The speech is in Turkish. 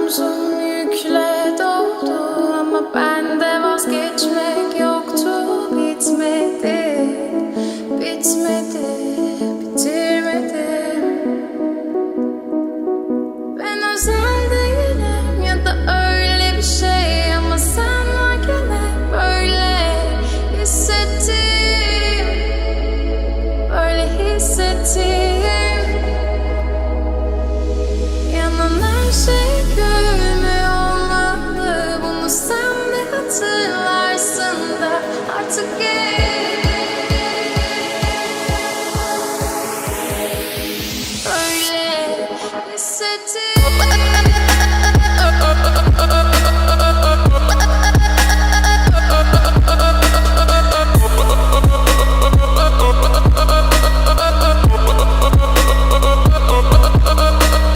omzum yükle doldu ama bende vazgeçmek yoktu. Bitmedi, bitmedi, bitirmedim. Ben özel değilim ya da öyle bir şey ama sen varken hep böyle hissettim, böyle hissettim. Yanan her şey gülmüyor olmalı, bunu sen de hatırlarsın da artık öyle hissettim.